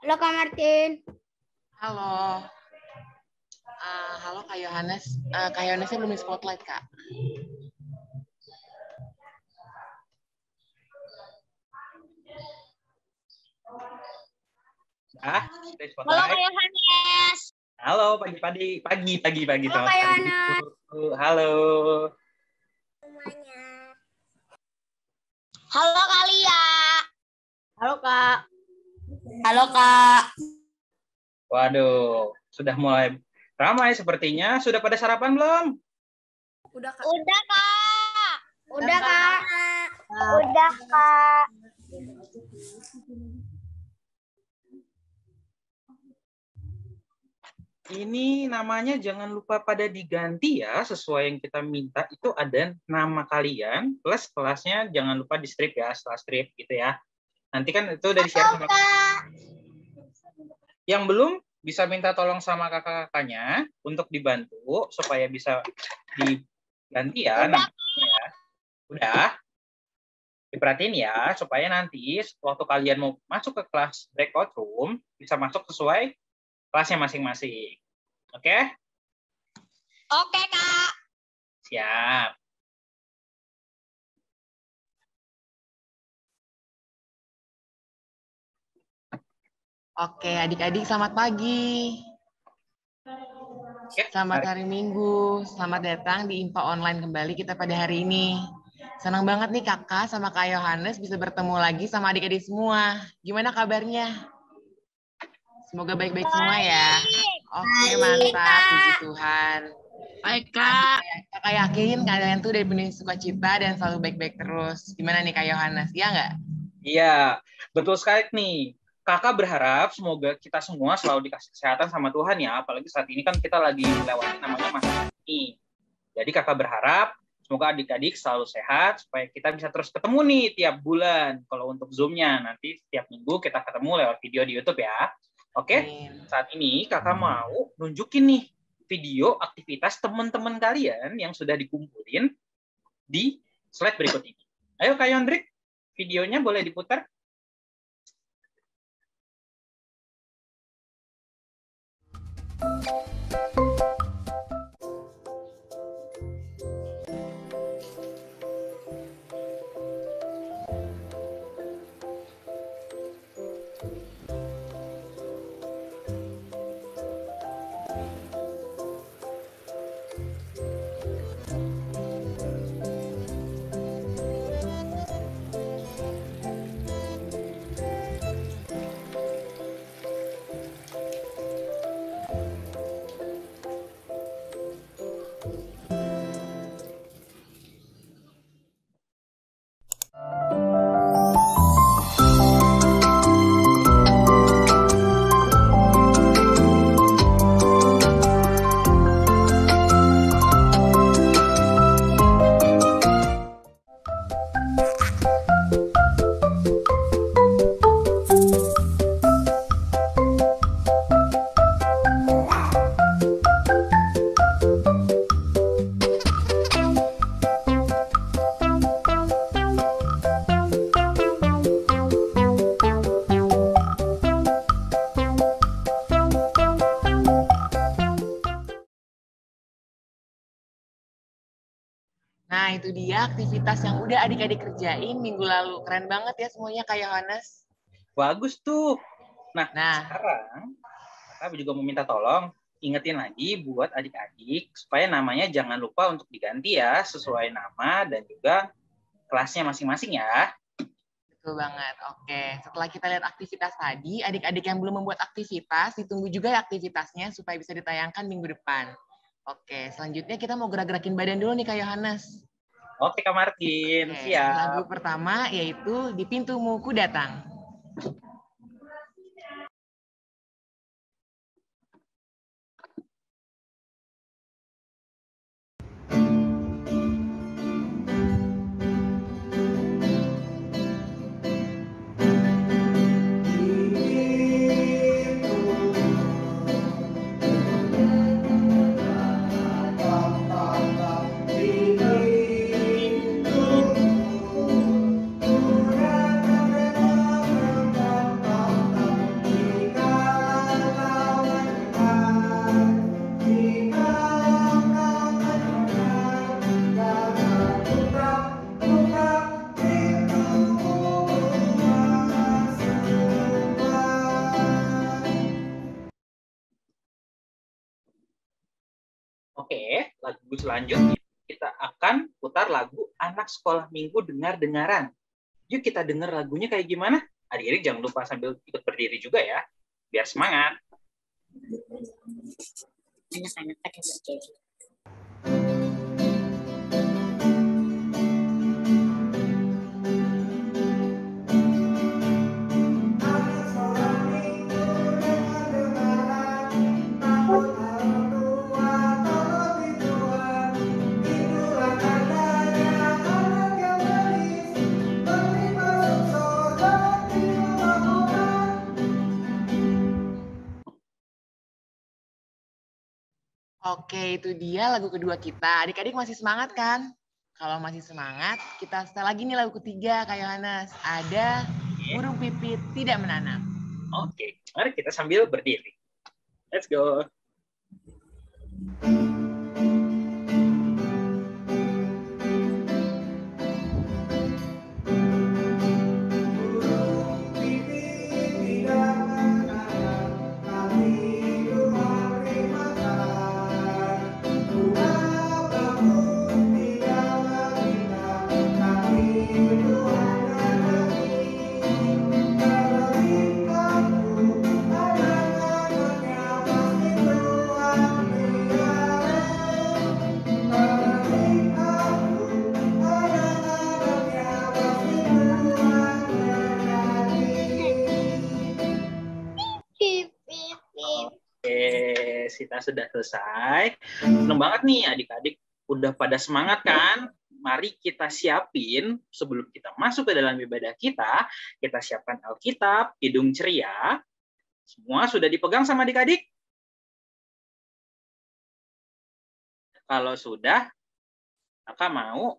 Halo Kak Martin. Halo. Halo Kak Yohanes. Kak Yohanesnya belum di spotlight, Kak. Halo Kak Yohanes. Halo, pagi. Halo Kak Yohanes. Halo. Semuanya. Halo Kak Lia. Halo Kak. Halo Kak. Waduh, sudah mulai ramai sepertinya. Sudah pada sarapan belum? Udah Kak. Udah Kak. Udah Kak. Udah Kak. Ini namanya jangan lupa pada diganti ya, sesuai yang kita minta. Itu ada nama kalian, plus kelasnya jangan lupa di strip ya, setelah strip gitu ya. Nanti kan itu udah di-share sama yang belum bisa minta tolong sama kakak-kakaknya untuk dibantu supaya bisa diganti ya namanya ya. Udah diperhatiin ya supaya nanti waktu kalian mau masuk ke kelas breakout room bisa masuk sesuai kelasnya masing-masing. Oke? Oke Kak. Siap. Oke, adik-adik selamat pagi. Selamat hari Minggu. Selamat datang di Info Online kembali kita pada hari ini. Senang banget nih Kakak sama Kak Yohanes bisa bertemu lagi sama adik-adik semua. Gimana kabarnya? Semoga baik-baik semua ya. Oke, mantap. Puji Tuhan. Baik Kak. Kakak yakin kalian tuh dari penuh sukacita dan selalu baik-baik terus. Gimana nih Kak Yohanes? Iya nggak? Iya, betul sekali nih. Kakak berharap semoga kita semua selalu dikasih kesehatan sama Tuhan ya. Apalagi saat ini kan kita lagi melewati namanya masa ini. Jadi kakak berharap semoga adik-adik selalu sehat supaya kita bisa terus ketemu nih tiap bulan. Kalau untuk Zoom-nya nanti setiap minggu kita ketemu lewat video di YouTube ya. Oke, saat ini kakak mau nunjukin nih video aktivitas teman-teman kalian yang sudah dikumpulin di slide berikut ini. Ayo Kak Yondrik, videonya boleh diputar? Nah, itu dia aktivitas yang udah adik-adik kerjain minggu lalu. Keren banget ya semuanya Kak Yohanes. Bagus tuh. Nah, sekarang kakak juga meminta tolong ingetin lagi buat adik-adik supaya namanya jangan lupa untuk diganti ya sesuai nama dan juga kelasnya masing-masing ya. Betul banget. Oke, setelah kita lihat aktivitas tadi, adik-adik yang belum membuat aktivitas, ditunggu juga aktivitasnya supaya bisa ditayangkan minggu depan. Oke, selanjutnya kita mau gerak-gerakin badan dulu nih Kak Yohanes. Oke Kak Martin, siap. Lagu pertama yaitu Di Pintumu Ku Datang. selanjutnya kita akan putar lagu Anak Sekolah Minggu Dengar-dengaran. Yuk kita dengar lagunya kayak gimana? Adik-adik jangan lupa sambil ikut berdiri juga ya, biar semangat. Anak-anak pakai berdiri. Oke, itu dia lagu kedua kita. Adik-adik masih semangat kan? Kalau masih semangat, kita setel lagi nih lagu ketiga, Kak Yohanes. Ada Burung Pipit Tidak Menanam. Oke, mari kita sambil berdiri. Let's go. Kita sudah selesai. Senang banget nih adik-adik udah pada semangat kan? Mari kita siapin sebelum kita masuk ke dalam ibadah kita siapkan Alkitab, Kidung Ceria. Semua sudah dipegang sama adik-adik? Kalau sudah, Kakak mau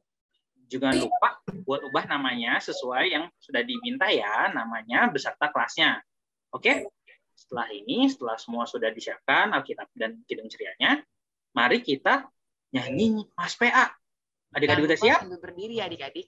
jangan lupa buat ubah namanya sesuai yang sudah diminta ya, namanya beserta kelasnya. Oke? Setelah ini, setelah semua sudah disiapkan Alkitab dan Kidung Cerianya, mari kita nyanyi Mas PA. Adik-adik udah siap? Sambil berdiri adik-adik.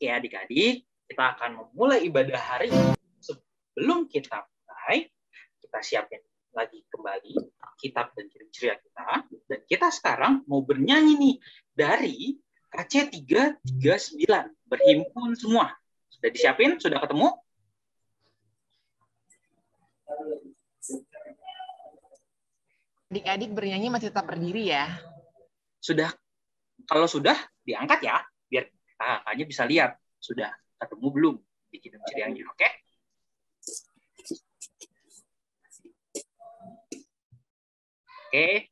Oke adik-adik, kita akan memulai ibadah hari ini. Sebelum kita mulai, kita siapin lagi kembali Alkitab dan Kidung Ceria kita. Dan kita sekarang mau bernyanyi nih dari KC 339, berhimpun semua. Sudah disiapin? Sudah ketemu? Adik-adik bernyanyi masih tetap berdiri ya. Sudah. Kalau sudah, diangkat ya, biar kakaknya bisa lihat sudah ketemu belum di Kidung Cerianya, oke? Oke,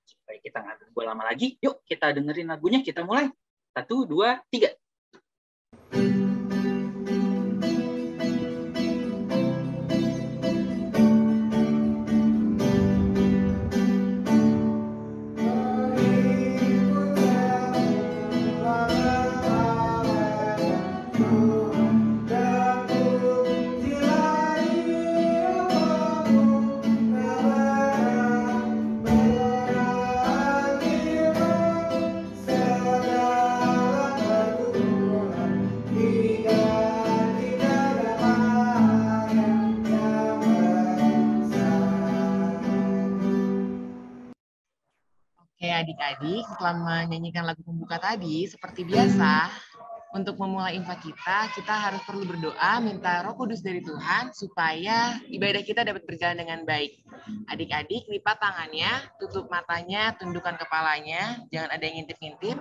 supaya Baik, kita nggak tunggu lama lagi. Yuk kita dengerin lagunya, kita mulai. 1, 2, 3. Oke adik-adik, setelah menyanyikan lagu pembuka tadi, seperti biasa, untuk memulai infak kita harus perlu berdoa, minta Roh Kudus dari Tuhan, supaya ibadah kita dapat berjalan dengan baik. Adik-adik, lipat tangannya, tutup matanya, tundukkan kepalanya, jangan ada yang ngintip-ngintip.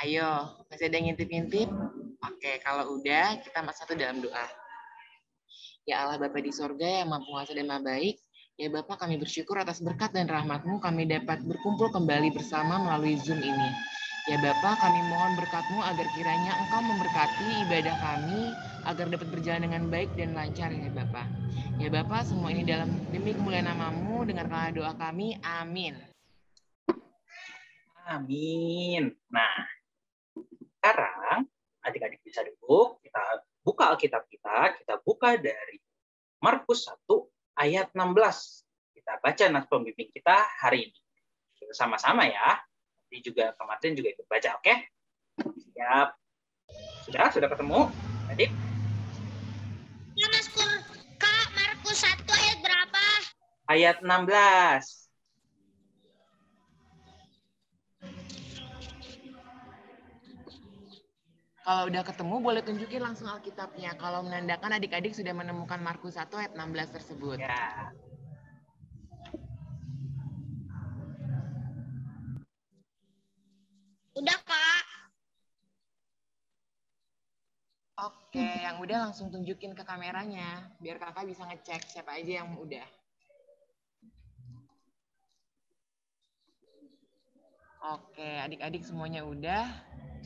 Ayo, masih ada yang ngintip-ngintip? Oke, kalau udah, kita satu dalam doa. Ya Allah Bapa di sorga yang maha penguasa dan maha baik, ya Bapak, kami bersyukur atas berkat dan rahmat-Mu kami dapat berkumpul kembali bersama melalui Zoom ini. Ya Bapak, kami mohon berkat-Mu agar kiranya Engkau memberkati ibadah kami agar dapat berjalan dengan baik dan lancar ya Bapak. Ya Bapak, semua ini demi kemuliaan nama-Mu, dengarkanlah doa kami. Amin. Amin. Nah, sekarang adik-adik bisa duduk, kita buka Alkitab kita buka dari Markus 1 ayat 16. Kita baca nas pembimbing kita hari ini. Kita sama-sama ya. Nanti juga Kak Martin juga ikut baca, oke? Siap. Sudah ketemu? Adik? Ya, Mas Kak, Markus 1 ayat berapa? Ayat 16. Kalau udah ketemu, boleh tunjukin langsung Alkitabnya. Kalau menandakan adik-adik sudah menemukan Markus 1 ayat 16 tersebut. Ya. Udah, Kak. Oke, yang udah langsung tunjukin ke kameranya. Biar kakak bisa ngecek siapa aja yang udah. Oke, adik-adik semuanya udah.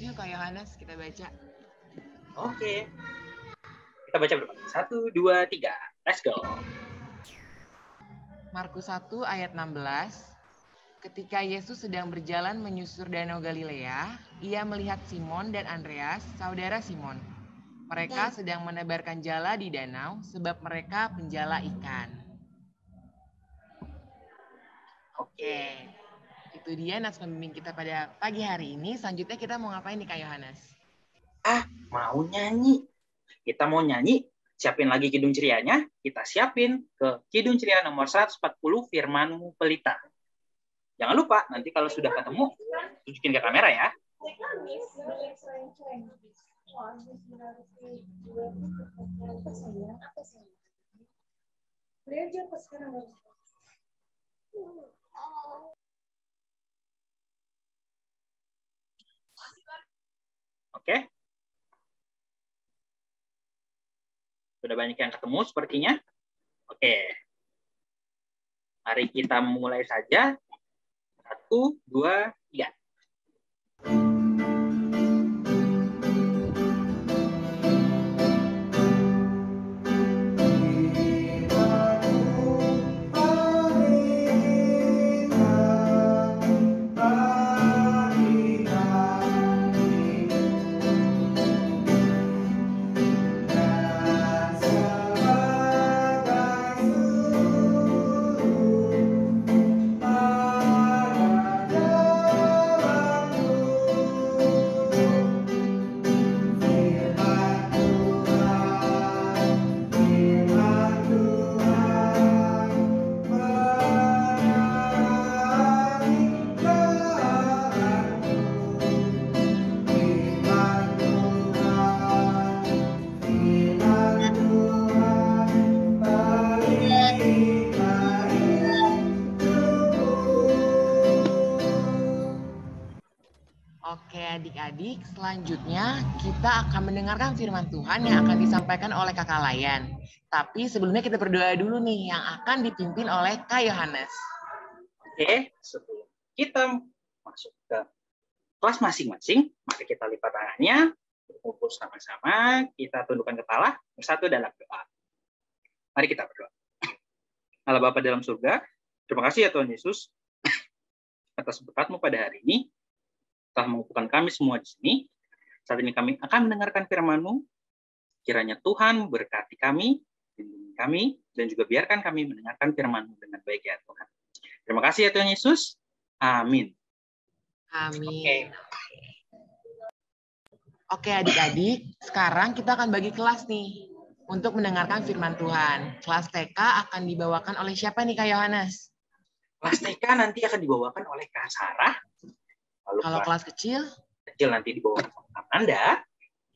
Yuk Kak Yohanes, kita baca. Oke. Kita baca berapa? 1, 2, 3. Let's go. Markus 1 ayat 16. Ketika Yesus sedang berjalan menyusur Danau Galilea, ia melihat Simon dan Andreas, saudara Simon. Mereka sedang menebarkan jala di danau sebab mereka penjala ikan. Oke. Itu dia nas pembimbing kita pada pagi hari ini. Selanjutnya kita mau ngapain nih Kak Yohanes? Mau nyanyi. Kita mau nyanyi, siapin lagi Kidung Cerianya, kita siapin ke Kidung Ceria nomor 140 Firman-Mu Pelita. Jangan lupa, nanti kalau sudah ketemu, tunjukin ke kamera ya. Oke. Sudah banyak yang ketemu sepertinya. Oke. Mari kita mulai saja. 1, 2, 3. Oke adik-adik, selanjutnya kita akan mendengarkan firman Tuhan yang akan disampaikan oleh Kakak Layan. Tapi sebelumnya kita berdoa dulu nih yang akan dipimpin oleh Kak Yohanes. Oke, sebelum kita masuk ke kelas masing-masing, mari kita lipat tangannya, berkumpul sama-sama, kita tundukkan kepala, bersatu dalam doa. Mari kita berdoa. Allah Bapa dalam surga, terima kasih ya Tuhan Yesus atas berkat-Mu pada hari ini, telah mengumpulkan kami semua di sini. Saat ini kami akan mendengarkan firman-Mu. Kiranya Tuhan berkati kami, lindungi kami, dan juga biarkan kami mendengarkan firman-Mu dengan baik ya Tuhan. Terima kasih ya Tuhan Yesus. Amin. Amin. Oke adik-adik, sekarang kita akan bagi kelas nih untuk mendengarkan firman Tuhan. Kelas TK akan dibawakan oleh siapa nih Kak Yohanes? Kelas TK nanti akan dibawakan oleh Kak Sarah. Lalu Kalau kelas kecil nanti dibawakan sama Kak Amanda.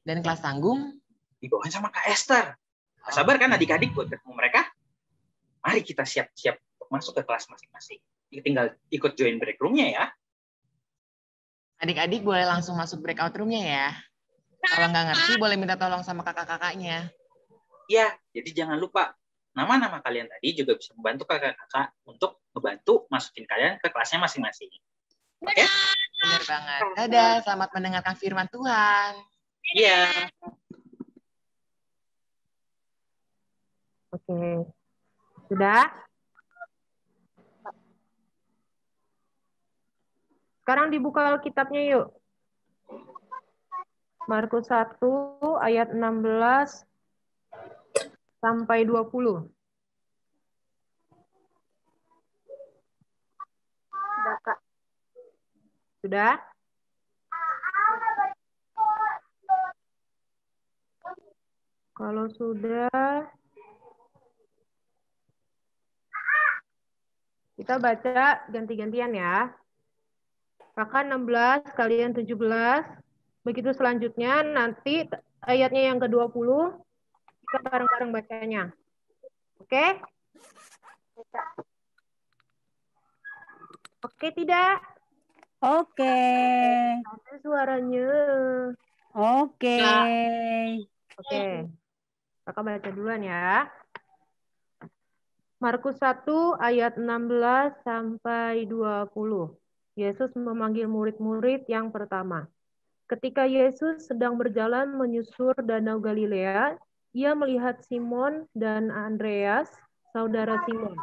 Dan kelas tanggung Dibawakan sama Kak Esther. Nah, sabar kan adik-adik buat ketemu mereka? Mari kita siap-siap untuk masuk ke kelas masing-masing. Tinggal ikut join break room-nya ya. Adik-adik boleh langsung masuk breakout room-nya ya. Kalau nggak ngerti, boleh minta tolong sama kakak-kakaknya. Ya, jadi jangan lupa nama-nama kalian tadi juga bisa membantu kakak-kakak untuk membantu masukin kalian ke kelasnya masing-masing. Oke? Benar banget. Dadah, selamat mendengarkan firman Tuhan. Iya. Oke. Sudah? Sekarang dibuka Alkitabnya yuk. Markus 1 ayat 16 sampai 20. Sudah, Kak. Sudah? Kalau sudah, kita baca ganti-gantian ya. Kakak 16, kalian 17. Begitu selanjutnya, nanti ayatnya yang ke-20, kita bareng-bareng bacanya. Oke? Oke tidak? Oke. Ada suaranya. Oke. Oke. Kakak baca duluan ya. Markus 1 ayat 16 sampai 20. Yesus memanggil murid-murid yang pertama. Ketika Yesus sedang berjalan menyusur Danau Galilea, ia melihat Simon dan Andreas, saudara Simon.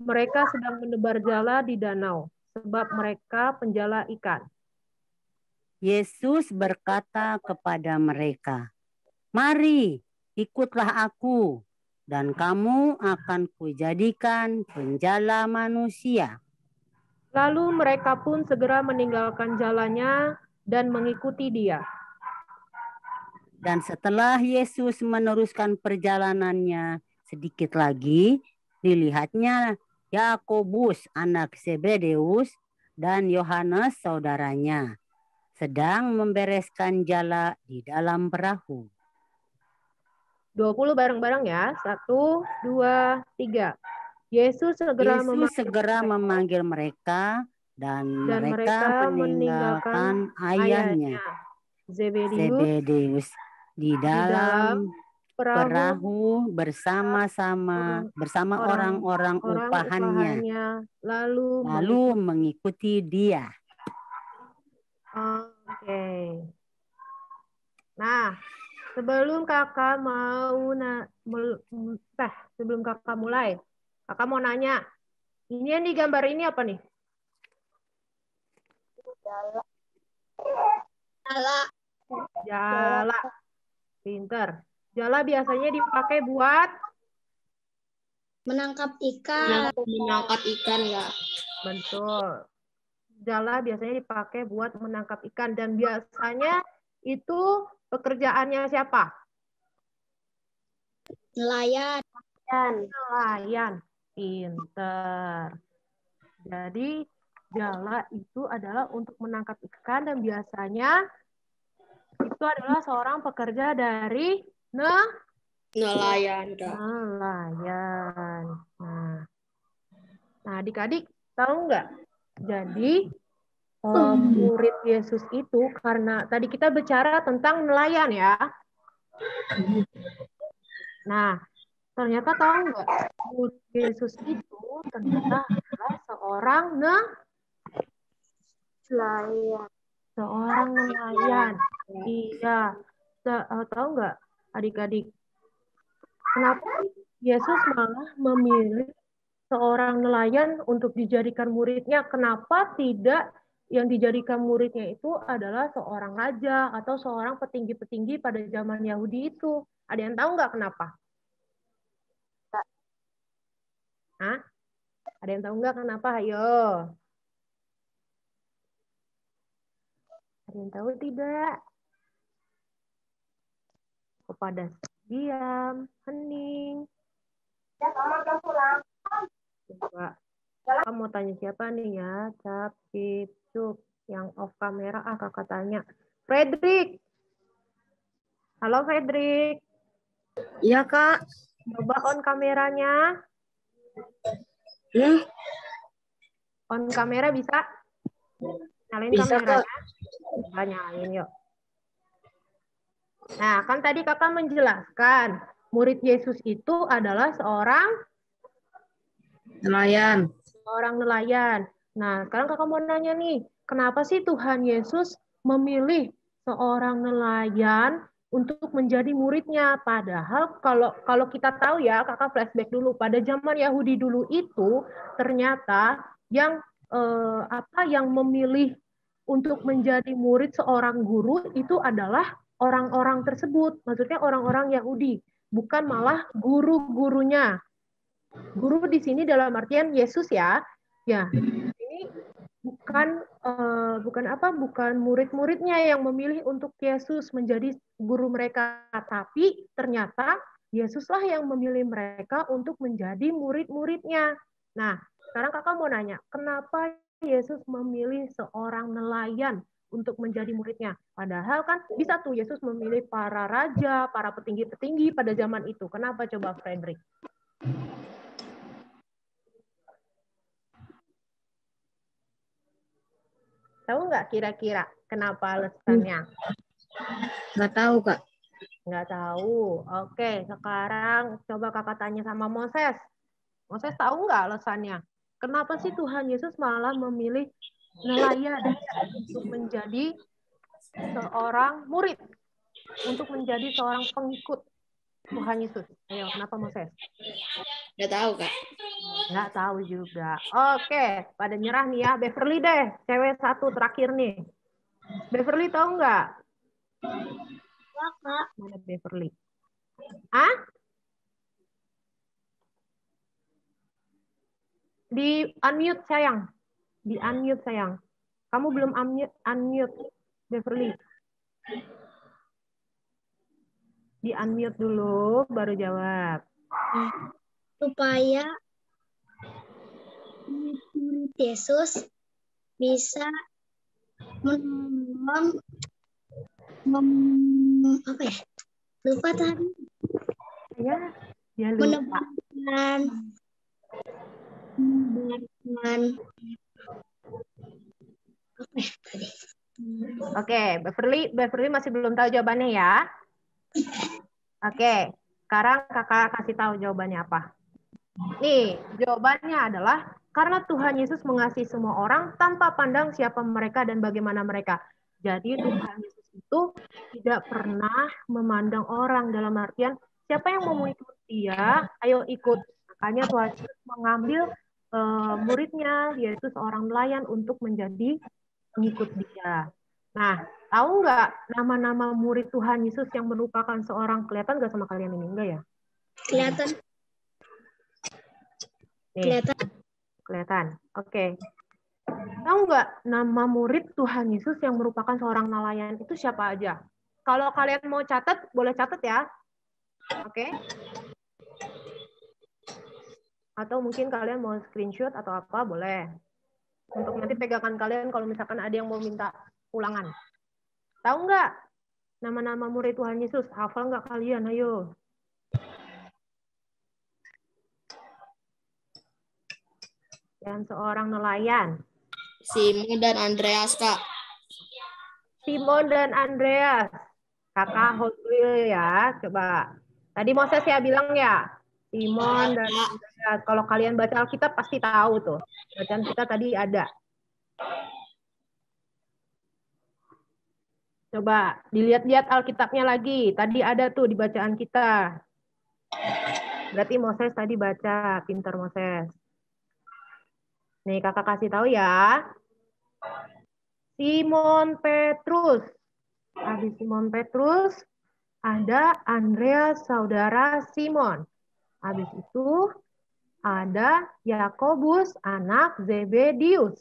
Mereka sedang menebar jala di danau, sebab mereka penjala ikan. Yesus berkata kepada mereka, "Mari, ikutlah aku, dan kamu akan kujadikan penjala manusia." Lalu mereka pun segera meninggalkan jalannya dan mengikuti dia. Dan setelah Yesus meneruskan perjalanannya sedikit lagi, dilihatnya Yakobus anak Zebedeus dan Yohanes saudaranya sedang membereskan jala di dalam perahu. 20 bareng-bareng ya. 1, 2, 3. Yesus segera memanggil mereka dan mereka meninggalkan ayahnya Zebedeus di dalam perahu bersama orang-orang upahannya, lalu mengikuti dia. Oke. Nah, sebelum kakak mulai, kakak mau nanya, ini yang digambar ini apa nih? Jala. Pinter. Jala biasanya dipakai buat menangkap ikan. Menangkap ikan ya. Betul. Jala biasanya dipakai buat menangkap ikan dan biasanya itu pekerjaannya siapa? Nelayan. Nelayan. Pinter. Jadi jala itu adalah untuk menangkap ikan dan biasanya itu adalah seorang pekerja dari Nelayan. nelayan. Nah, adik-adik tahu nggak? Jadi murid Yesus itu karena tadi kita bicara tentang nelayan ya. Nah, ternyata tahu nggak? Murid Yesus itu ternyata adalah Seorang nelayan. Iya. Tahu nggak adik-adik? Kenapa Yesus malah memilih seorang nelayan untuk dijadikan muridnya? Kenapa tidak yang dijadikan muridnya itu adalah seorang raja atau seorang petinggi-petinggi pada zaman Yahudi itu? Ada yang tahu nggak kenapa? Hah? Ada yang tahu nggak kenapa? Ayo. Ada yang tahu tidak? Kepada diam, hening. Coba. Kakak mau tanya siapa nih ya? Cap, Cip, Cup. Yang off kamera, kakak tanya. Fredrik. Halo, Fredrik. Iya, Kak. Coba on kameranya. On kamera bisa? Nyalain Bisa, kameranya. Kak. Bisa, nyalain yuk. Nah, kan tadi kakak menjelaskan murid Yesus itu adalah seorang Nelayan. Nah, sekarang kakak mau nanya nih, kenapa sih Tuhan Yesus memilih seorang nelayan untuk menjadi muridnya? Padahal kalau kita tahu ya, kakak flashback dulu, pada zaman Yahudi dulu itu ternyata yang memilih untuk menjadi murid seorang guru itu adalah orang-orang tersebut, maksudnya orang-orang Yahudi, bukan malah guru-gurunya. Guru di sini dalam artian Yesus ya. Ya, ini bukan murid-muridnya yang memilih untuk Yesus menjadi guru mereka, tapi ternyata Yesuslah yang memilih mereka untuk menjadi murid-muridnya. Nah, sekarang kakak mau nanya, kenapa Yesus memilih seorang nelayan untuk menjadi muridnya? Padahal kan bisa tuh Yesus memilih para raja, para petinggi-petinggi pada zaman itu. Kenapa coba Fredrik? Tahu nggak kira-kira kenapa alasannya? Nggak tahu, Kak. Nggak tahu. Oke, sekarang coba kakak tanya sama Moses. Moses tahu nggak alasannya? Kenapa sih Tuhan Yesus malah memilih nelayan untuk menjadi seorang murid, untuk menjadi seorang pengikut Tuhan Yesus? Ayo, kenapa Moses? Nggak tahu, Kak. Nggak tahu juga. Oke, pada nyerah nih ya. Beverly deh, cewek satu terakhir nih. Beverly tahu nggak? Kak. Mana Beverly? Ah? Di unmute sayang. Di unmute sayang. Kamu belum unmute Beverly. Di unmute dulu baru jawab. Supaya Yesus bisa apa ya? Lupa tadi. Ya, dia lupa. Oke, Beverly masih belum tahu jawabannya ya. Oke, sekarang kakak kasih tahu jawabannya apa. Nih, jawabannya adalah karena Tuhan Yesus mengasihi semua orang tanpa pandang siapa mereka dan bagaimana mereka. Jadi Tuhan Yesus itu tidak pernah memandang orang, dalam artian siapa yang mau ikut dia, ayo ikut. Makanya Tuhan Yesus mengambil muridnya, yaitu seorang nelayan untuk menjadi pengikut dia. Nah, tahu nggak nama-nama murid Tuhan Yesus yang merupakan seorang, kelihatan nggak sama kalian ini? Enggak ya? Kelihatan. Nih, kelihatan. Oke. Tahu nggak nama murid Tuhan Yesus yang merupakan seorang nelayan itu siapa aja? Kalau kalian mau catat, boleh catat ya. Oke. Atau mungkin kalian mau screenshot atau apa, boleh. Untuk nanti pegangan kalian kalau misalkan ada yang mau minta ulangan. Tahu nggak nama-nama murid Tuhan Yesus? Hafal nggak kalian? Ayo. Dan seorang nelayan. Simon dan Andreas, Kak. Simon dan Andreas. Kakak hold dulu ya, coba. Tadi Moses ya bilang ya. Simon dan Andreas. Kalau kalian baca Alkitab pasti tahu tuh. Bacaan kita tadi ada. Coba dilihat-lihat Alkitabnya lagi. Tadi ada tuh di bacaan kita. Berarti Moses tadi baca, pintar Moses. Nih kakak kasih tahu ya. Simon Petrus. Habis Simon Petrus ada Andreas saudara Simon. Habis itu ada Yakobus anak Zebedius.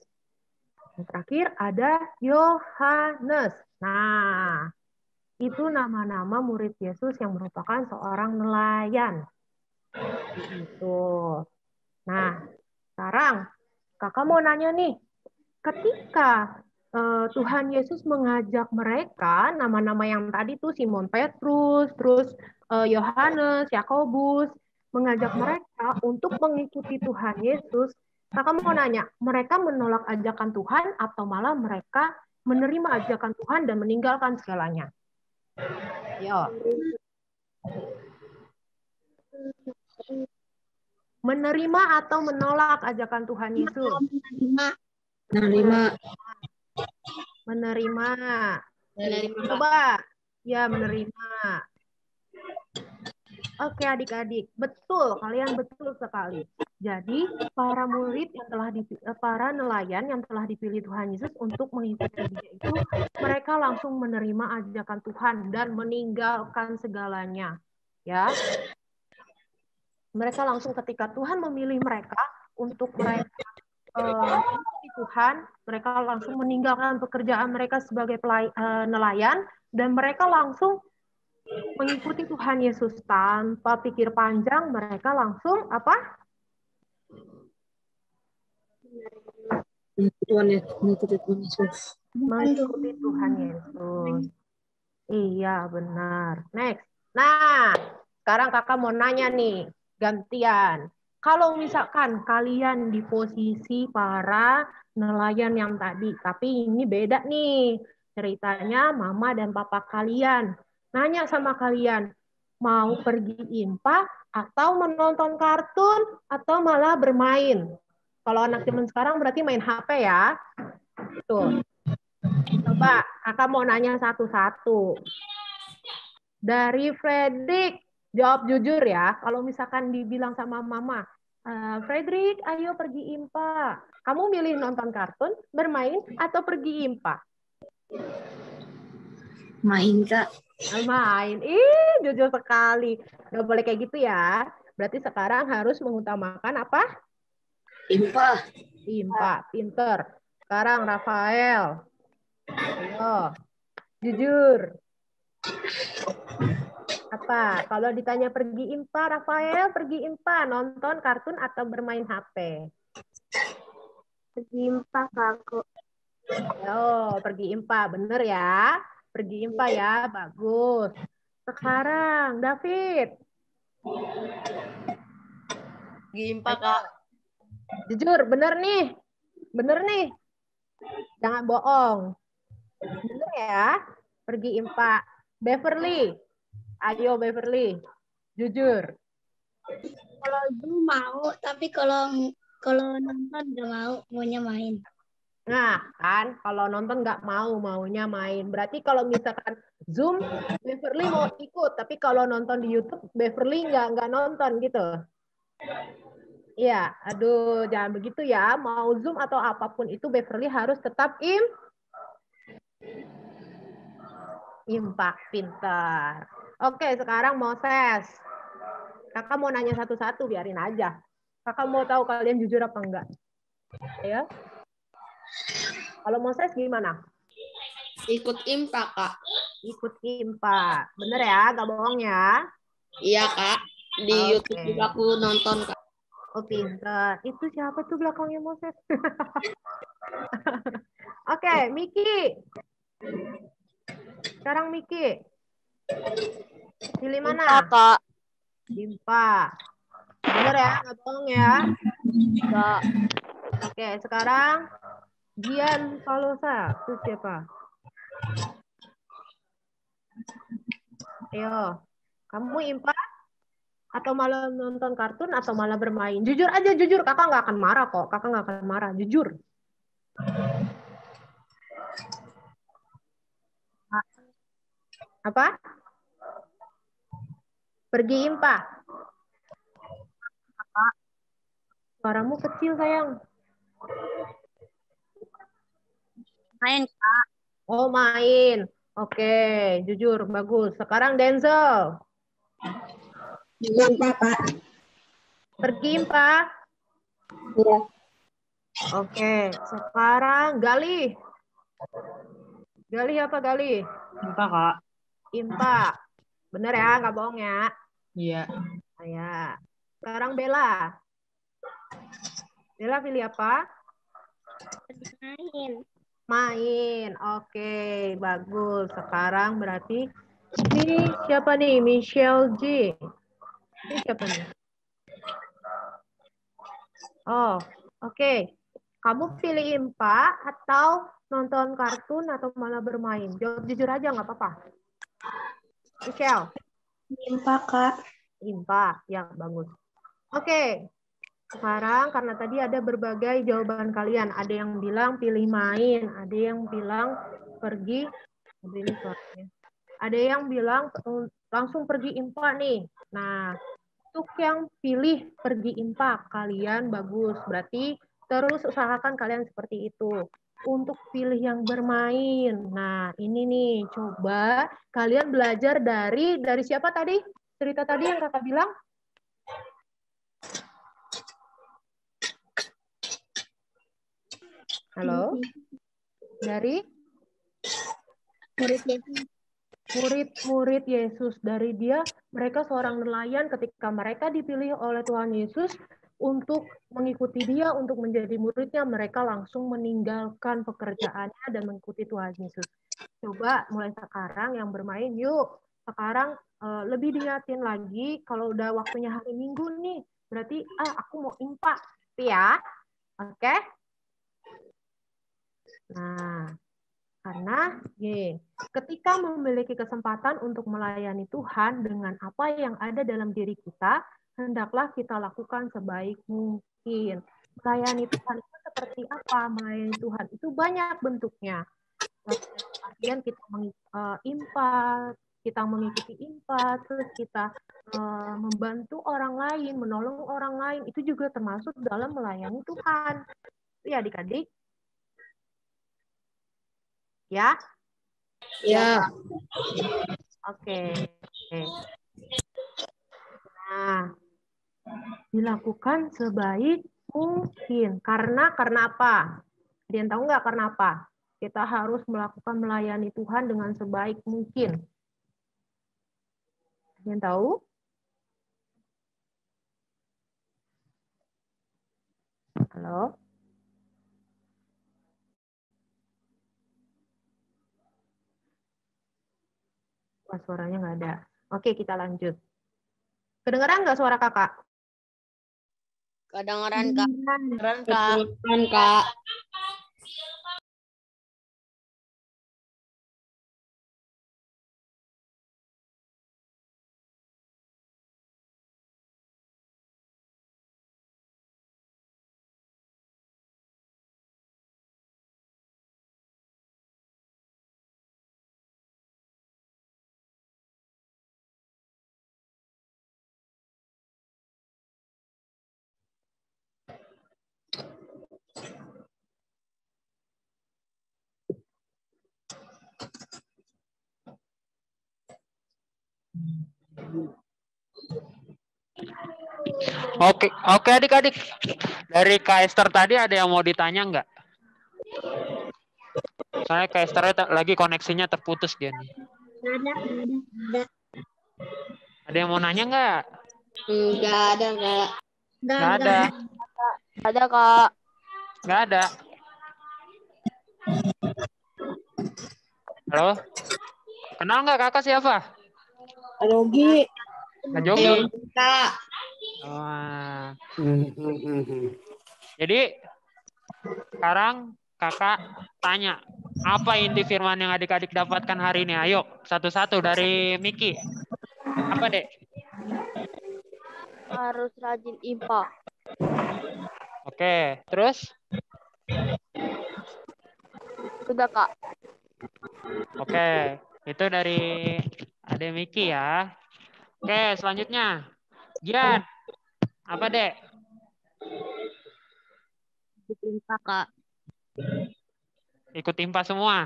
Yang terakhir ada Yohanes. Nah, itu nama-nama murid Yesus yang merupakan seorang nelayan. Itu. Nah, sekarang kakak mau nanya nih, ketika Tuhan Yesus mengajak mereka, nama-nama yang tadi tuh Simon Petrus, terus Yohanes, Yakobus, mengajak mereka untuk mengikuti Tuhan Yesus, kakak mau nanya, mereka menolak ajakan Tuhan atau malah mereka menerima ajakan Tuhan dan meninggalkan segalanya? Yo. Menerima atau menolak ajakan Tuhan Yesus? Menerima. Menerima. Menerima. Coba. Ya, menerima. Oke, adik-adik. Betul, kalian betul sekali. Jadi, para murid yang telah para nelayan yang telah dipilih Tuhan Yesus untuk mengikuti Dia itu, mereka langsung menerima ajakan Tuhan dan meninggalkan segalanya. Ya. Mereka langsung ketika Tuhan memilih mereka untuk mereka mengikuti Tuhan, mereka langsung meninggalkan pekerjaan mereka sebagai nelayan dan mereka langsung mengikuti Tuhan Yesus tanpa pikir panjang. Mereka langsung apa? Mengikuti Tuhan Yesus. Iya, benar. Next. Nah, sekarang kakak mau nanya nih, gantian. Kalau misalkan kalian di posisi para nelayan yang tadi, tapi ini beda nih. Ceritanya mama dan papa kalian nanya sama kalian, mau pergi IMPA atau menonton kartun atau malah bermain? Kalau anak zaman sekarang berarti main HP ya. Tuh. Coba kakak mau nanya satu-satu. Dari Fredrik, jawab jujur ya. Kalau misalkan dibilang sama mama, Fredrik, ayo pergi IMPA. Kamu milih nonton kartun, bermain, atau pergi IMPA? Main, Kak. Main. Ih, jujur sekali. Gak boleh kayak gitu ya. Berarti sekarang harus mengutamakan apa? IMPA. IMPA, pinter. Sekarang Rafael. Ayo, jujur. Apa? Kalau ditanya pergi IMPA, Rafael pergi IMPA, nonton kartun atau bermain HP? Pergi IMPA, Kak. Oh, pergi IMPA, bener ya. Pergi IMPA ya, bagus. Sekarang, David. Pergi IMPA, Kak. Jujur, bener nih. Bener nih. Jangan bohong. Bener ya, pergi IMPA. Beverly. Ayo, Beverly. Jujur. Kalau itu mau, tapi kalau nonton nggak mau, maunya main. Nah, kan kalau nonton nggak mau, maunya main. Berarti kalau misalkan Zoom, Beverly mau ikut, tapi kalau nonton di YouTube, Beverly nggak nonton gitu. Iya, aduh, jangan begitu ya. Mau Zoom atau apapun itu, Beverly harus tetap IMPA, pintar. Oke, sekarang Moses. Kakak mau nanya satu-satu, biarin aja. Kakak mau tahu kalian jujur apa enggak? Ya. Kalau Moses gimana? Ikut IMPA, Kak. Ikut IMPA. Bener ya? Gak bohong ya? Iya, Kak. Di YouTube juga aku nonton, Kak. Oh, pintar. Itu siapa tuh belakangnya Moses? Oke, Miki. Sekarang Miki. Pilih mana? IMPA, Kak. IMPA. Bener ya? Gak bohong ya? Kak. Oke, sekarang Gian Palosa. Itu siapa? Ayo. Kamu IMPA? Atau malah nonton kartun atau malah bermain? Jujur aja, jujur. Kakak nggak akan marah kok. Kakak nggak akan marah, jujur. Apa? Pergi IMPA. Kakak, suaramu kecil sayang. Main, Kak. Oh, main. Oke, jujur, bagus. Sekarang Denzel. IMPA, Kak. Pergi IMPA. Iya. Oke, sekarang Gali. Gali apa Gali? IMPA, Kak. IMPA. Bener ya, nggak bohong ya? Iya. Ya. Sekarang Bella. Bella pilih apa? Main. Main. Oke, bagus. Sekarang berarti ini siapa nih? Michelle J. Ini siapa nih? Oh, oke. Kamu pilih IMPA atau nonton kartun atau malah bermain? Jawab jujur aja, nggak apa-apa. Michelle. IMPA, Kak. IMPA, ya bagus. Oke, sekarang karena tadi ada berbagai jawaban kalian. Ada yang bilang pilih main, ada yang bilang pergi. Ini suaranya. Ada yang bilang langsung pergi IMPA nih. Nah, untuk yang pilih pergi IMPA, kalian bagus. Berarti terus usahakan kalian seperti itu. Untuk pilih yang bermain. Nah, ini nih, coba kalian belajar dari siapa tadi? Cerita tadi yang kakak bilang? Halo? Dari? Murid-murid Yesus. Dari dia, mereka seorang nelayan ketika mereka dipilih oleh Tuhan Yesus untuk mengikuti dia, untuk menjadi muridnya, mereka langsung meninggalkan pekerjaannya dan mengikuti Tuhan Yesus. Coba mulai sekarang yang bermain, yuk. Sekarang lebih diingatin lagi, kalau udah waktunya hari Minggu nih, berarti, aku mau IMPA. Ya, oke? Nah, karena ketika memiliki kesempatan untuk melayani Tuhan dengan apa yang ada dalam diri kita, hendaklah kita lakukan sebaik mungkin. Melayani Tuhan itu seperti apa? Melayani Tuhan itu banyak bentuknya. Artian kita kita mengikuti IMPA, terus kita membantu orang lain, menolong orang lain, itu juga termasuk dalam melayani Tuhan. Itu ya adik-adik. Ya? Ya. Oke. Nah, dilakukan sebaik mungkin. Karena apa? Ada yang tahu nggak karena apa? Kita harus melakukan melayani Tuhan dengan sebaik mungkin. Ada yang tahu? Halo? Wah, suaranya nggak ada. Oke, kita lanjut. Kedengeran nggak suara kakak? Kedengeran, Kak. Kedengeran, Kak. Oke adik-adik. Dari Kak Esther tadi ada yang mau ditanya nggak? Soalnya Kak Esther lagi koneksinya terputus dia nih. Ada. Ada yang mau nanya nggak? Nggak ada, Kak. Nggak ada. Ada, Kak. Nggak ada. Halo? Kenal nggak kakak siapa? Yogi. Kak Jogi. Kak. Oh. Jadi sekarang kakak tanya, apa inti firman yang adik-adik dapatkan hari ini? Ayo, satu-satu dari Miki. Apa, Dek? Harus rajin IPA. Oke, terus? Sudah, Kak. Oke, itu dari Ade Miki ya. Oke, selanjutnya. Gian, apa Dek? IPA, Kak. Ikut IMPA semua.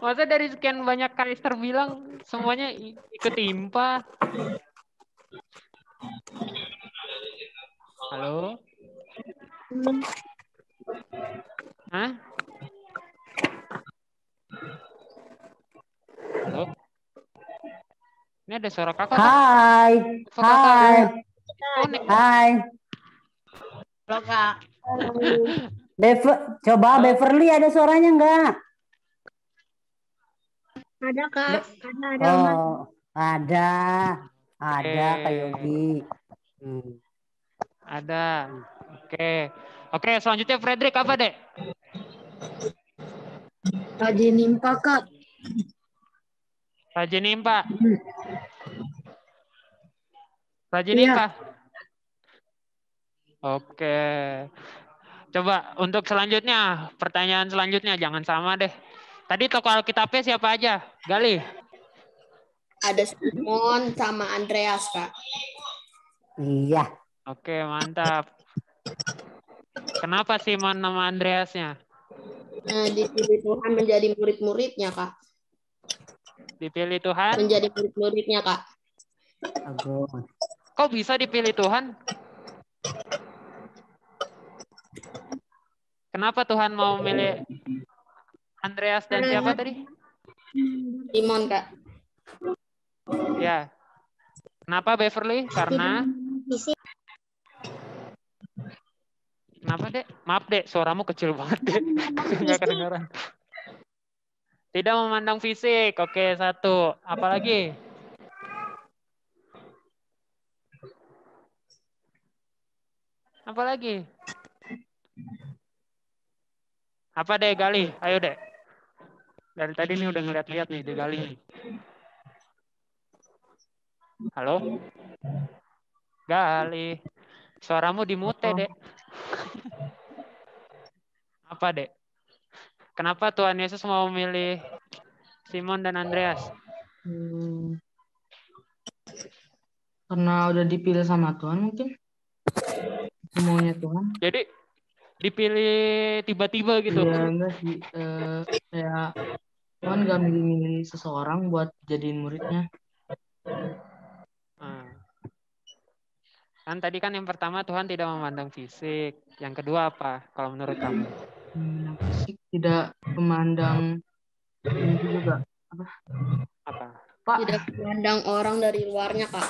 Masa dari sekian banyak Kaister bilang semuanya ikut IMPA? Halo? Hah? Halo? Ini ada suara kakak. Hai. Apa kakak? Hai. Konek. Hai. Halo Kak. Coba Beverly ada suaranya enggak? Ada Kak, ada Oma. Oh, ada Kak Oke. Yogi. Ada. Oke. Oke, selanjutnya Frederick apa, Dek? Rajin IPA Kak. Rajin IMPA. Rajin Iya. IMPA. Oke. Coba untuk selanjutnya, pertanyaan selanjutnya jangan sama deh. Tadi tokoh Alkitabnya siapa aja? Gali. Ada Simon sama Andreas, Kak. Iya. Oke, mantap. Kenapa Simon nama Andreasnya? Dipilih Tuhan menjadi murid-muridnya, Kak. Dipilih Tuhan? Menjadi murid-muridnya, Kak. Bagus. Kok bisa dipilih Tuhan? Kenapa Tuhan mau memilih Andreas dan siapa tadi? Simon, Kak. Ya. Kenapa Beverly? Karena kenapa, Dek? Maaf, Dek, suaramu kecil banget, Dek. Nggak kedengaran. Tidak memandang fisik. Oke, satu. Apalagi? Apalagi? Apa, Dek, Gali? Ayo, Dek. Dari tadi nih udah ngeliat-liat nih, Dek Gali. Halo? Gali. Suaramu dimute, Dek. Apa, Dek? Kenapa Tuhan Yesus mau memilih Simon dan Andreas? Karena udah dipilih sama Tuhan mungkin. Semuanya Tuhan. Jadi dipilih tiba-tiba gitu? Iya, enggak sih. Kayak Tuhan gak milih-milih seseorang buat jadiin muridnya. Kan tadi kan yang pertama Tuhan tidak memandang fisik. Yang kedua apa kalau menurut kamu? Fisik tidak memandang ini juga Apa? Tidak memandang orang dari luarnya, Kak.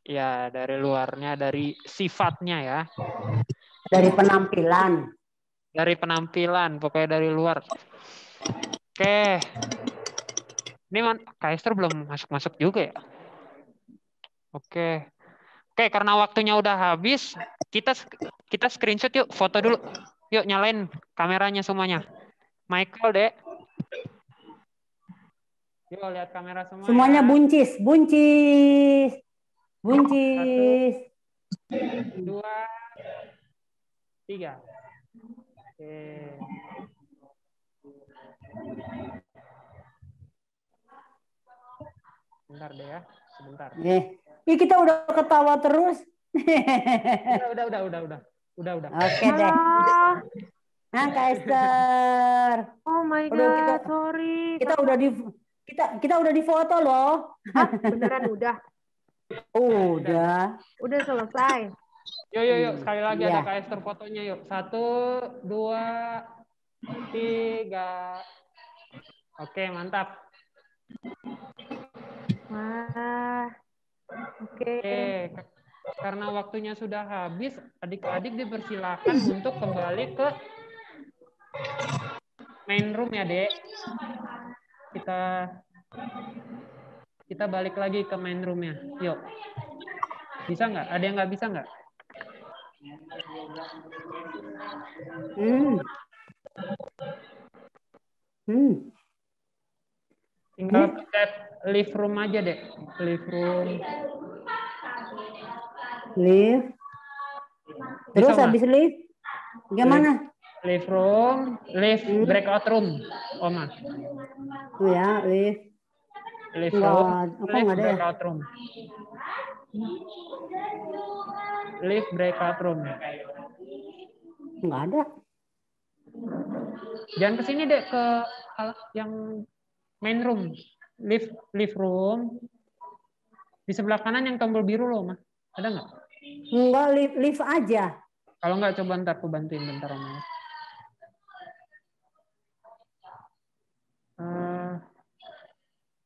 Ya, dari luarnya, dari sifatnya ya. Dari penampilan. Dari penampilan, pokoknya dari luar. Oke. Ini Kaister belum masuk-masuk juga ya? Oke. Oke, karena waktunya udah habis, kita screenshot yuk, foto dulu. Yuk, nyalain kameranya semuanya. Michael, Dek. Yuk, lihat kamera semua. Semuanya ya. buncis. 1, 2, 3. Oke. Bentar deh ya, sebentar. Ih, kita udah ketawa terus. Udah. Oke deh. Nah, Kaister. Oh my God, sorry. Kita udah di foto loh. Hah, beneran udah? Udah. Udah selesai. Yuk, sekali lagi ada Kaister fotonya yuk. 1, 2, 3. Oke, mantap. Wah. Oke. Karena waktunya sudah habis, adik-adik dipersilakan untuk kembali ke main room ya, Dek. Kita balik lagi ke main room-nya. Yuk. Bisa nggak? Ada yang nggak bisa nggak? Tinggal pencet Live room aja deh. Live room. Live. Bisa Terus nggak? habis live gimana? Live room, live breakout room, Oma. Oh ya, live. Live room, Enggak, kok live enggak ada ya? breakout room. Live breakout room. Enggak ada. Jangan ke sini deh, ke yang main room. Live room. Di sebelah kanan yang tombol biru loh, Oma. Ada nggak? Enggak, live aja. Kalau nggak, coba ntar aku bantuin bentar, Oma.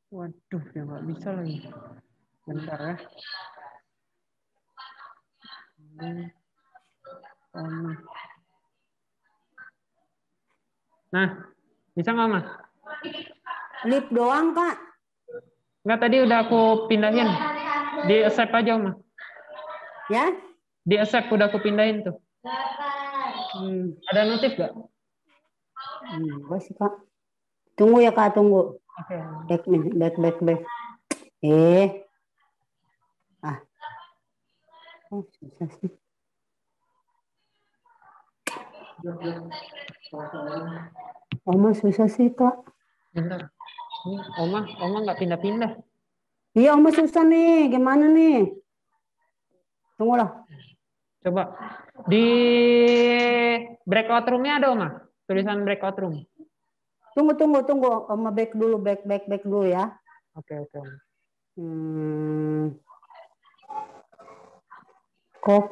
Waduh, ya nggak bisa lagi. Bentar ya. Oma. Nah, bisa nggak, Oma? Live doang, Kak. Nggak, tadi udah aku pindahin. Di accept aja, Oma. Ya? Di accept udah aku pindahin tuh. Ada notif nggak? Enggak sih, Kak. Tunggu ya, Kak, tunggu. Oke. Back nih, back. Oh, susah sih. Oma susah sih, Kak. Bentar. Ini Oma nggak pindah-pindah. Iya, Oma susah nih. Gimana nih? Tunggu lah. Coba. Di breakout room-nya ada, Oma? Tulisan breakout room. Tunggu. Oma back dulu ya. Oke. Kok.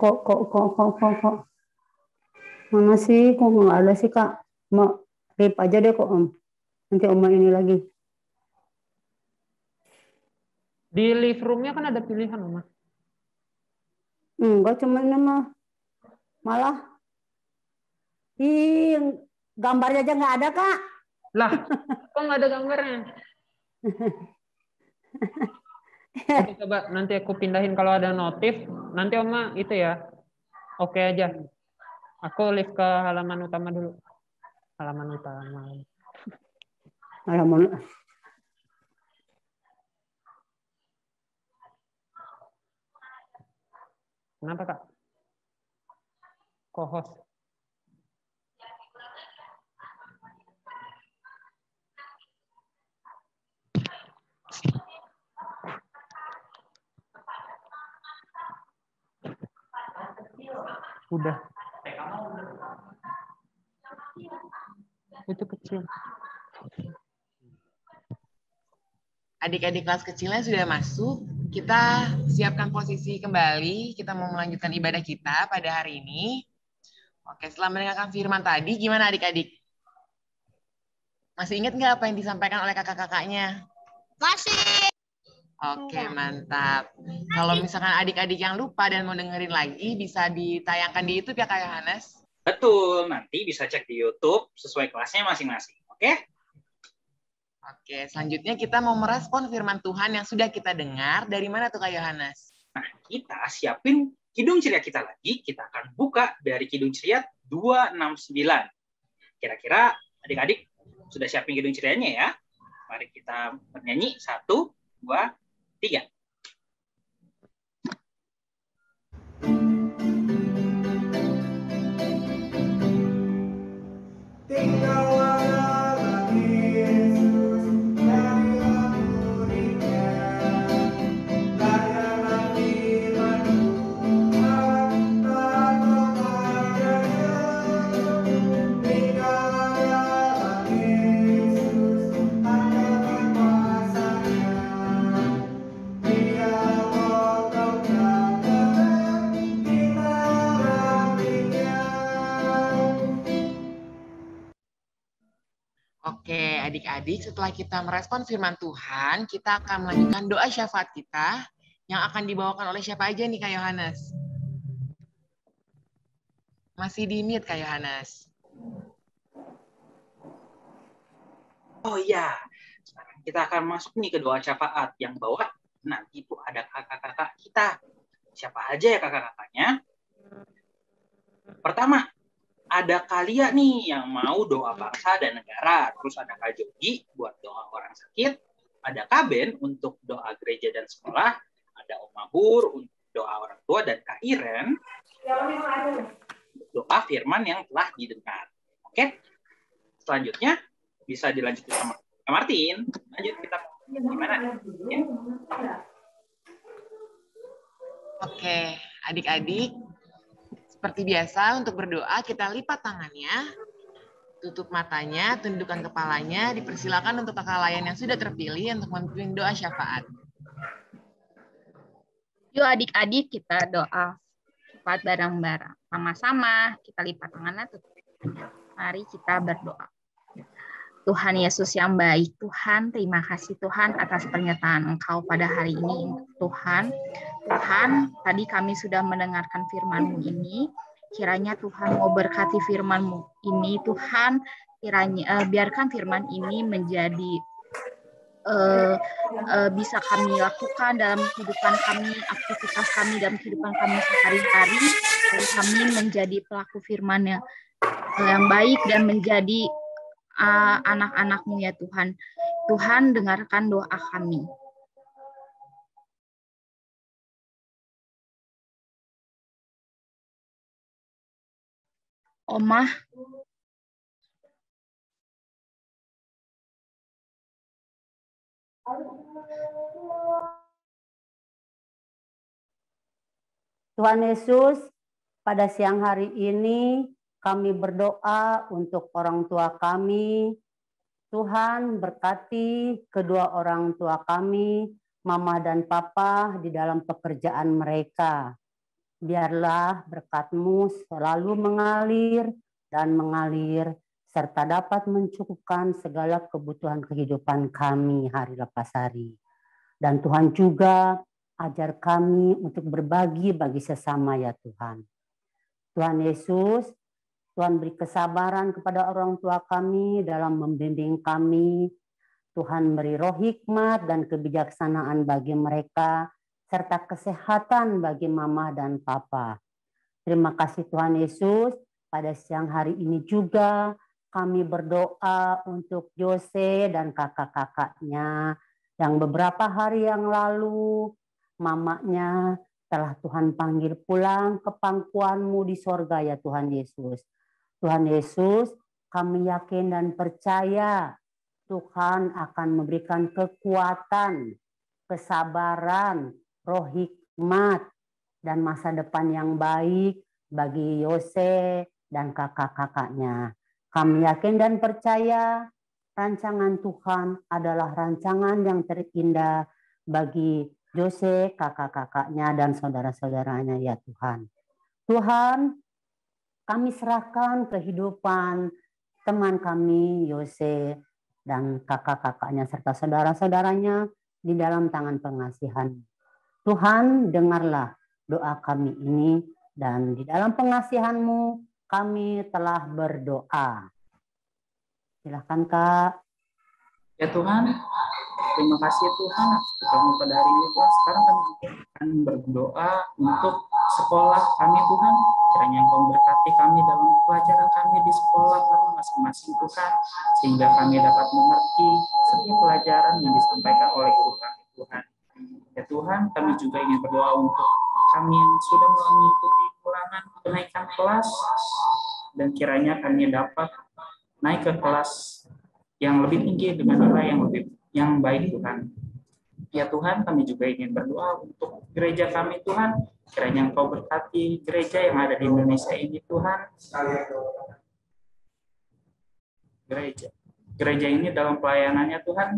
Mana sih? Kok nggak ada sih, Kak? Mau rip aja deh kok, Om. Nanti Oma ini lagi. Di live room-nya kan ada pilihan, Oma. Enggak, cuma ini mah. Malah. Gambarnya aja nggak ada, Kak. Lah, kok nggak ada gambarnya? Oke, coba nanti aku pindahin kalau ada notif. Nanti Oma itu ya. Oke aja. Aku live ke halaman utama dulu. Halaman utama. Kenapa, Kak? Co-host. Udah. Itu kecil. Adik-adik kelas kecilnya sudah masuk. Kita siapkan posisi kembali. Kita mau melanjutkan ibadah kita pada hari ini. Oke, setelah mendengarkan firman tadi, gimana adik-adik? Masih ingat nggak apa yang disampaikan oleh kakak-kakaknya? Masih. Oke, mantap. Kalau misalkan adik-adik yang lupa dan mau dengerin lagi, bisa ditayangkan di YouTube ya, Kak Yohanes? Betul, nanti bisa cek di YouTube sesuai kelasnya masing-masing. Oke? Oke, selanjutnya kita mau merespon firman Tuhan yang sudah kita dengar. Dari mana tuh, Kak Yohanes? Nah, kita siapin Kidung Ceria kita lagi. Kita akan buka dari Kidung Ceria 269. Kira-kira adik-adik sudah siapin Kidung Cerianya ya? Mari kita bernyanyi. 1, 2, 3. Oke, adik-adik, setelah kita merespon firman Tuhan, kita akan melanjutkan doa syafaat kita yang akan dibawakan oleh siapa aja nih, Kak Yohanes? Masih di mute, Kak Yohanes. Oh iya, sekarang kita akan masuk nih ke doa syafaat yang bawa nanti itu ada kakak-kakak kita. Siapa aja ya kakak-kakaknya? Pertama, ada Kalia nih yang mau doa bangsa dan negara. Terus ada Kak Jogi buat doa orang sakit. ada Kaben untuk doa gereja dan sekolah, ada Om Mahur untuk doa orang tua, dan Kak Iren doa firman yang telah didengar. Oke, selanjutnya bisa dilanjutkan sama Kak Martin. Lanjut kita gimana? Ya. Oke, adik-adik, seperti biasa untuk berdoa kita lipat tangannya, tutup matanya, tundukkan kepalanya, dipersilakan untuk kakak layan yang sudah terpilih untuk memimpin doa syafaat. Yuk adik-adik kita doa syafaat bareng-bareng. Sama-sama kita lipat tangannya, tutup tangannya. Mari kita berdoa. Tuhan Yesus yang baik, Tuhan, terima kasih Tuhan atas pernyataan Engkau pada hari ini, Tuhan. Tuhan, tadi kami sudah mendengarkan firman-Mu ini, kiranya Tuhan mau berkati firman-Mu ini, Tuhan, kiranya biarkan firman ini menjadi bisa kami lakukan dalam kehidupan kami, aktivitas kami dalam kehidupan kami sehari-hari, dan kami menjadi pelaku firman yang baik dan menjadi anak-anak-Mu ya Tuhan. Tuhan, dengarkan doa kami. Omah. Tuhan Yesus, pada siang hari ini kami berdoa untuk orang tua kami. Tuhan berkati kedua orang tua kami, Mama dan Papa, di dalam pekerjaan mereka. Biarlah berkat-Mu selalu mengalir dan mengalir, serta dapat mencukupkan segala kebutuhan kehidupan kami hari lepas hari. Dan Tuhan juga ajar kami untuk berbagi bagi sesama ya Tuhan. Tuhan Yesus, Tuhan beri kesabaran kepada orang tua kami dalam membimbing kami. Tuhan beri roh hikmat dan kebijaksanaan bagi mereka, serta kesehatan bagi Mama dan Papa. Terima kasih Tuhan Yesus, pada siang hari ini juga kami berdoa untuk Jose dan kakak-kakaknya yang beberapa hari yang lalu mamanya telah Tuhan panggil pulang ke pangkuan-Mu di sorga ya Tuhan Yesus. Tuhan Yesus, kami yakin dan percaya Tuhan akan memberikan kekuatan, kesabaran, roh hikmat, dan masa depan yang baik bagi Yose dan kakak-kakaknya. Kami yakin dan percaya rancangan Tuhan adalah rancangan yang terindah bagi Yose, kakak-kakaknya, dan saudara-saudaranya ya Tuhan. Tuhan, kami serahkan kehidupan teman kami, Yose, dan kakak-kakaknya, serta saudara-saudaranya di dalam tangan pengasihan. Tuhan, dengarlah doa kami ini, dan di dalam pengasihan-Mu kami telah berdoa. Silahkan Kak. Ya Tuhan, terima kasih Tuhan atas ketemu pada hari ini Tuhan. Sekarang kami juga akan berdoa untuk sekolah kami Tuhan. Kiranya Engkau berkati kami dalam pelajaran kami di sekolah kami masing-masing Tuhan. Sehingga kami dapat mengerti setiap pelajaran yang disampaikan oleh guru kami Tuhan. Ya Tuhan, kami juga ingin berdoa untuk kami yang sudah mengikuti ulangan kenaikan kelas. Dan kiranya kami dapat naik ke kelas yang lebih tinggi dengan nilai yang baik Tuhan. Ya Tuhan, kami juga ingin berdoa untuk gereja kami Tuhan. Kiranya Engkau berkati gereja yang ada di Indonesia ini Tuhan. Gereja ini dalam pelayanannya Tuhan.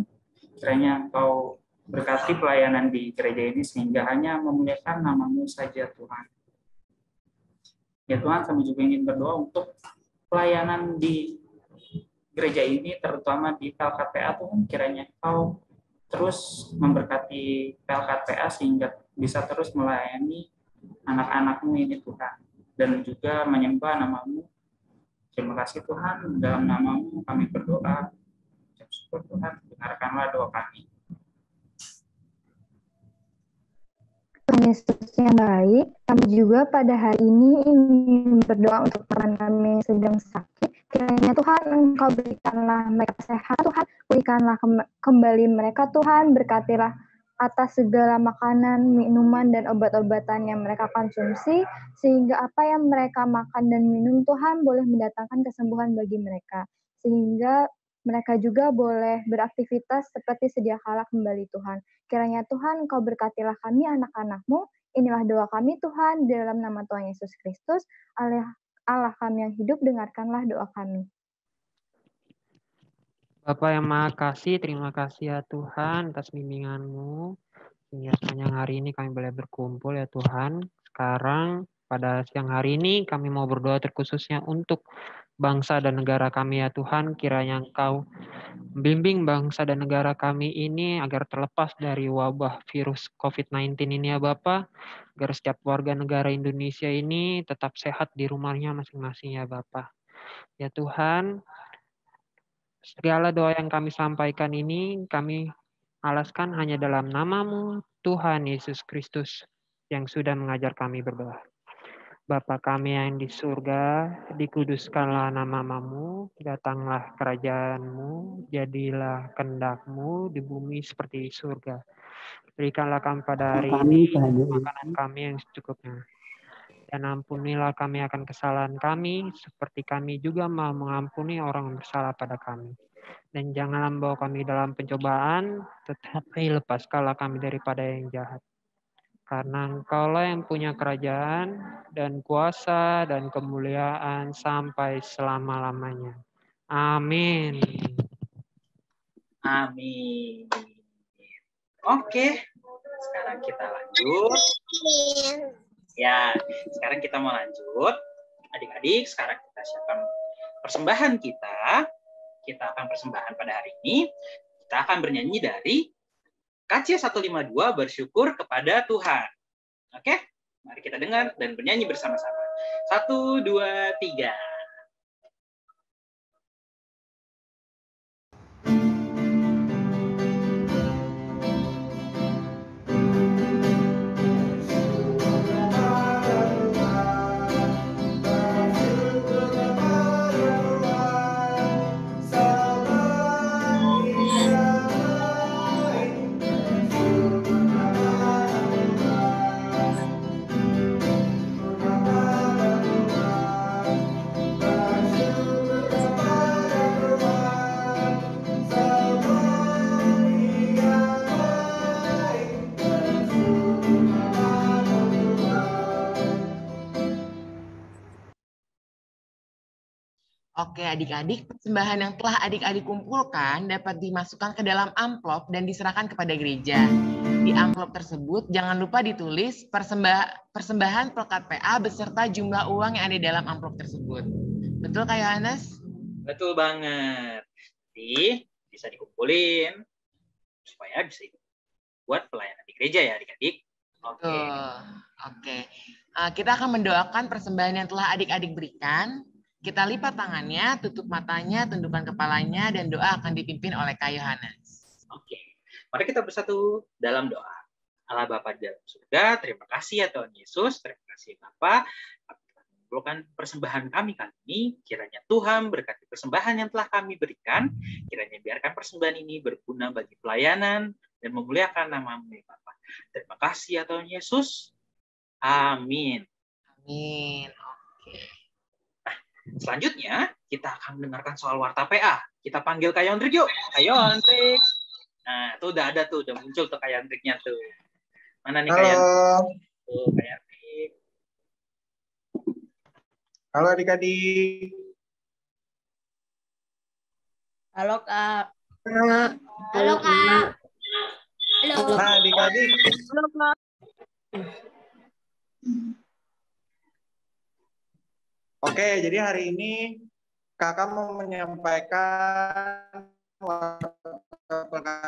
Kiranya Engkau berkati pelayanan di gereja ini sehingga hanya memuliakan nama-Mu saja Tuhan. Ya Tuhan, kami juga ingin berdoa untuk pelayanan di gereja ini, terutama di PLKPA Tuhan. Kiranya Engkau terus memberkati PLKPA sehingga bisa terus melayani anak-anak-Mu ini Tuhan, dan juga menyembah nama-Mu. Terima kasih Tuhan, dalam nama-Mu kami berdoa. Syukur Tuhan, dengarkanlah doa kami. Tuhan Yesus yang baik, kami juga pada hari ini ingin berdoa untuk teman kami yang sedang sakit. Kiranya Tuhan Engkau berikanlah mereka sehat, Tuhan berikanlah kembali mereka, Tuhan berkatilah atas segala makanan, minuman, dan obat-obatan yang mereka konsumsi, sehingga apa yang mereka makan dan minum Tuhan boleh mendatangkan kesembuhan bagi mereka, sehingga mereka juga boleh beraktivitas seperti sedia kala kembali Tuhan. Kiranya Tuhan Engkau berkatilah kami anak-anak-Mu, inilah doa kami Tuhan, di dalam nama Tuhan Yesus Kristus, Allah kami yang hidup, dengarkanlah doa kami. Bapa yang Maha Kasih, terima kasih ya Tuhan atas bimbingan-Mu. Hingga sepanjang hari ini kami boleh berkumpul ya Tuhan. Sekarang pada siang hari ini kami mau berdoa terkhususnya untuk bangsa dan negara kami ya Tuhan. Kiranya Engkau bimbing bangsa dan negara kami ini agar terlepas dari wabah virus COVID-19 ini ya Bapa. Agar setiap warga negara Indonesia ini tetap sehat di rumahnya masing-masing ya Bapa. Ya Tuhan, segala doa yang kami sampaikan ini kami alaskan hanya dalam nama-Mu, Tuhan Yesus Kristus, yang sudah mengajar kami berdoa. Bapa kami yang di surga, dikuduskanlah nama-Mu, datanglah kerajaan-Mu, jadilah kehendak-Mu di bumi seperti di surga. Berikanlah kami pada hari ini makanan kami yang secukupnya. Dan ampunilah kami akan kesalahan kami, seperti kami juga mau mengampuni orang yang bersalah pada kami. Dan janganlah membawa kami dalam pencobaan, tetapi lepaskanlah kami daripada yang jahat. Karena Engkaulah yang punya kerajaan dan kuasa dan kemuliaan sampai selama-lamanya. Amin. Amin. Oke, sekarang kita lanjut. Ya, sekarang kita mau lanjut. Adik-adik, sekarang kita siapkan persembahan kita. Kita akan persembahan pada hari ini. Kita akan bernyanyi dari KC 152, bersyukur kepada Tuhan. Oke, mari kita dengar dan bernyanyi bersama-sama. 1, 2, 3. Oke adik-adik, persembahan yang telah adik-adik kumpulkan dapat dimasukkan ke dalam amplop dan diserahkan kepada gereja. Di amplop tersebut jangan lupa ditulis persembahan Pelkat PA beserta jumlah uang yang ada di dalam amplop tersebut. Betul Kak Yohanes? Betul banget. Jadi bisa dikumpulin supaya bisa buat pelayanan di gereja ya adik-adik. Oke. Kita akan mendoakan persembahan yang telah adik-adik berikan. Kita lipat tangannya, tutup matanya, tundukkan kepalanya, dan doa akan dipimpin oleh Kak Yohanes. Oke, mari kita bersatu dalam doa. Allah Bapa di dalam surga, terima kasih ya Tuhan Yesus, terima kasih Bapa. Mengumpulkan persembahan kami kali ini, kiranya Tuhan berkati persembahan yang telah kami berikan, kiranya biarkan persembahan ini berguna bagi pelayanan dan memuliakan nama-Mu ya Bapa. Terima kasih ya Tuhan Yesus. Amin. Amin. Oke. Selanjutnya, kita akan mendengarkan soal warta PA. Kita panggil Kak Yondrik yuk. Kak Yondrik. Nah, itu udah ada tuh, udah muncul tuh Kak Yondriknya tuh. Mana nih Kak Yondrik? Tuh, Kak Yondrik. Halo adik-adik. Halo Kak. Halo Kak. Halo. Nah adik-adik. Halo Kak. Oke, jadi hari ini kakak mau menyampaikan pertama,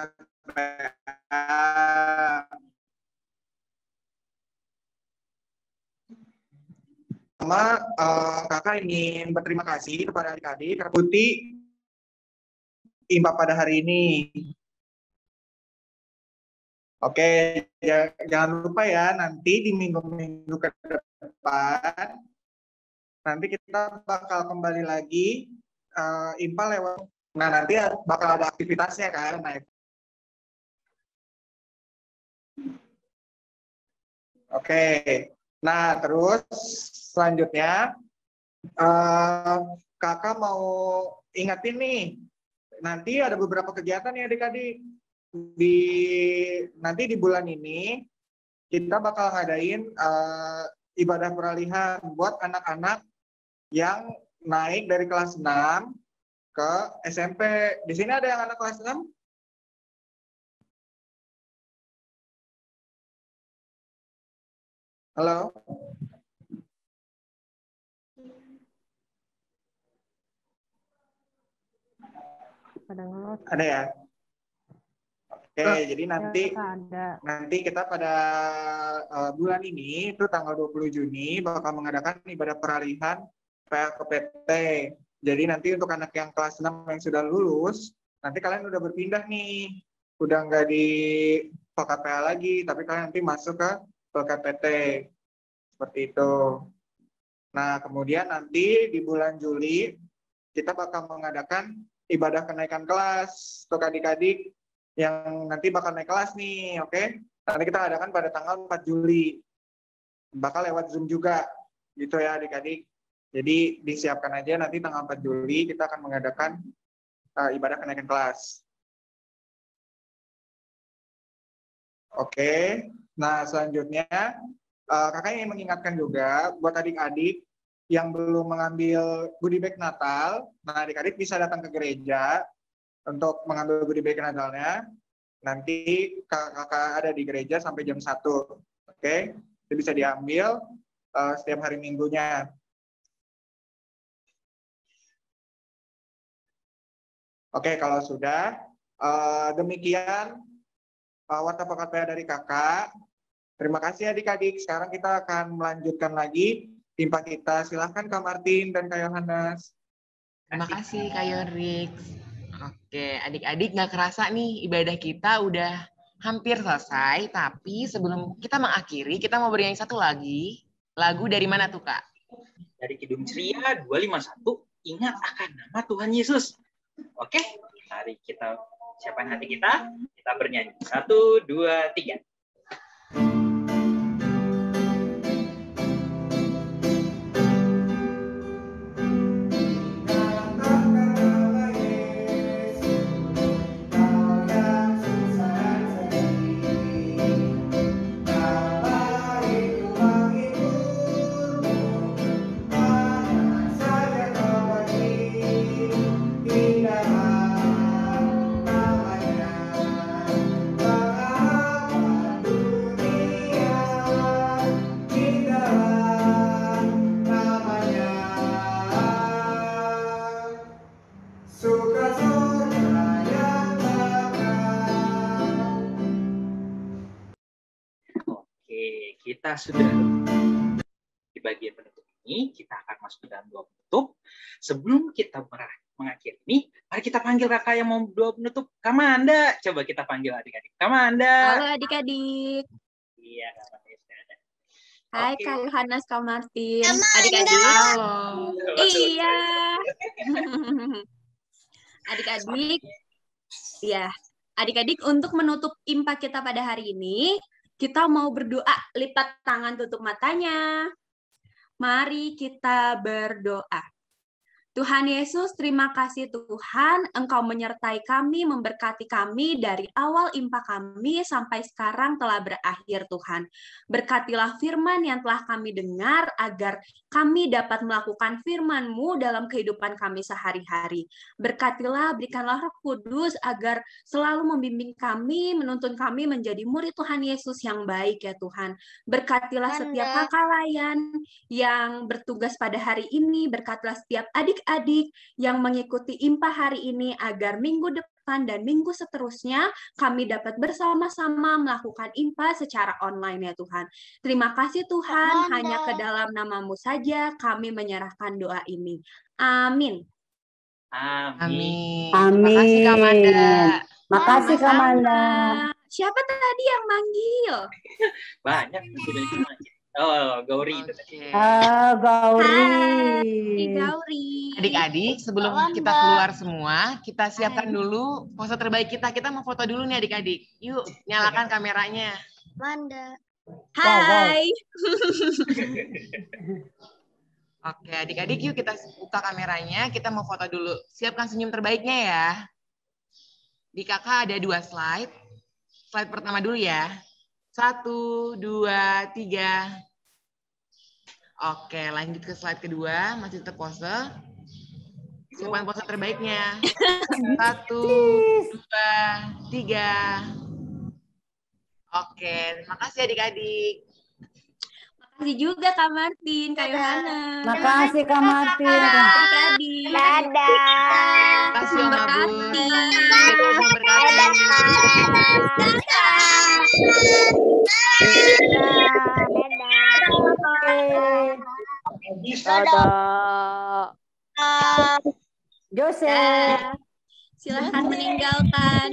kakak ingin berterima kasih kepada adik-adik Kakak Putih IMPA pada hari ini. Oke, jangan lupa ya nanti di minggu-minggu ke depan nanti kita bakal kembali lagi IMPA lewat. Nah, nanti bakal ada aktivitasnya kan. Nah, oke. Nah, terus selanjutnya kakak mau ingetin nih, nanti ada beberapa kegiatan ya adik-adik. Nanti di bulan ini kita bakal ngadain ibadah peralihan buat anak-anak yang naik dari kelas 6 ke SMP. Di sini ada yang anak kelas 6? Halo? Ada ya? Oke, jadi nanti kita pada bulan ini itu tanggal 20 Juni bakal mengadakan ibadah peralihan PA ke PT. Jadi nanti untuk anak yang kelas 6 yang sudah lulus, nanti kalian udah berpindah nih. Udah nggak di PKPA lagi, tapi kalian nanti masuk ke PKPT. Seperti itu. Nah, kemudian nanti di bulan Juli kita bakal mengadakan ibadah kenaikan kelas untuk adik-adik yang nanti bakal naik kelas nih, oke? Nanti kita adakan pada tanggal 4 Juli. Bakal lewat Zoom juga, gitu ya adik-adik. Jadi disiapkan aja nanti tanggal 4 Juli kita akan mengadakan ibadah kenaikan kelas. Oke, nah selanjutnya kakak ingin mengingatkan juga buat adik-adik yang belum mengambil goodie bag Natal, nah adik-adik bisa datang ke gereja untuk mengambil goodie bag Natalnya. Nanti kakak ada di gereja sampai jam 1. Oke, itu bisa diambil setiap hari Minggunya. Oke, kalau sudah, demikian Warta PKPA dari kakak. Terima kasih adik-adik. Sekarang kita akan melanjutkan lagi timpa kita. Silahkan Kak Martin dan Kak Yohanes. Terima kasih Kak Yorix. Oke, adik-adik nggak kerasa nih ibadah kita udah hampir selesai. Tapi sebelum kita mengakhiri, kita mau bernyanyi satu lagi. Lagu dari mana tuh Kak? Dari Kidung Ceria 251, Ingat Akan Nama Tuhan Yesus. Oke, mari kita siapkan hati kita bernyanyi. 1, 2, 3. Kita sudah di bagian penutup ini, kita akan masuk ke dalam doa penutup. Sebelum kita mengakhiri ini, mari kita panggil kakak yang mau doa penutup. Kamanda, coba kita panggil adik-adik. Kamanda. Halo adik-adik. Iya, Kamanda sudah ada. Hai Kak Yohanes, Kak Martin. Kamanda. Adik-adik. Halo. Iya. Adik-adik. Iya. Adik-adik, untuk menutup impak kita pada hari ini, kita mau berdoa, lipat tangan, tutup matanya. Mari kita berdoa. Tuhan Yesus, terima kasih Tuhan, Engkau menyertai kami, memberkati kami dari awal impak kami sampai sekarang telah berakhir Tuhan. Berkatilah firman yang telah kami dengar agar kami dapat melakukan firman-Mu dalam kehidupan kami sehari-hari. Berkatilah, berikanlah Roh Kudus agar selalu membimbing kami, menuntun kami menjadi murid Tuhan Yesus yang baik ya Tuhan. Berkatilah setiap kakak layan yang bertugas pada hari ini, berkatilah setiap adik-adik yang mengikuti IMPA hari ini agar minggu depan dan minggu seterusnya kami dapat bersama-sama melakukan IMPA secara online ya Tuhan. Terima kasih Tuhan, hanya ke dalam nama-Mu saja kami menyerahkan doa ini. Amin. Amin. Amin. Terima kasih Kak Manda. Makasih Kak Manda. Siapa tadi yang manggil? Banyak. Oh, Gauri. Oke. Gauri. Hai, Gauri. Adik-adik, sebelum kita keluar semua, kita siapkan dulu pose terbaik kita. Kita mau foto dulu nih adik-adik. Yuk, nyalakan kameranya. Manda. Hai. Oke, adik-adik yuk kita buka kameranya. Kita mau foto dulu. Siapkan senyum terbaiknya ya. Di kakak ada 2 slide. Slide pertama dulu ya. 1, 2, 3. Oke, lanjut ke slide kedua. Masih tetap pose. Siapkan pose terbaiknya. 1, 2, 3. Oke, terima kasih adik-adik. Makasih juga Kak Martin, Kak Yohana. Makasih Kak Martin. Adik-adik. Dadah. Terima kasih Om Abu. Dadah. Joseph. Silahkan meninggalkan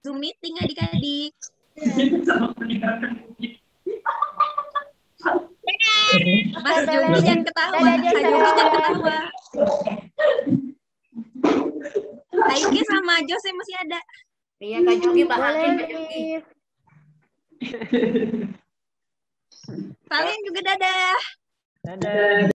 Zoom meeting adik-adik. Mas Jogi jangan ketawa. Kak Jogi jangan ketawa. Kak Iki sama Jose masih ada. Iya Kak Jogi bahagia Kak Jogi. Kalian juga dadah. Dadah.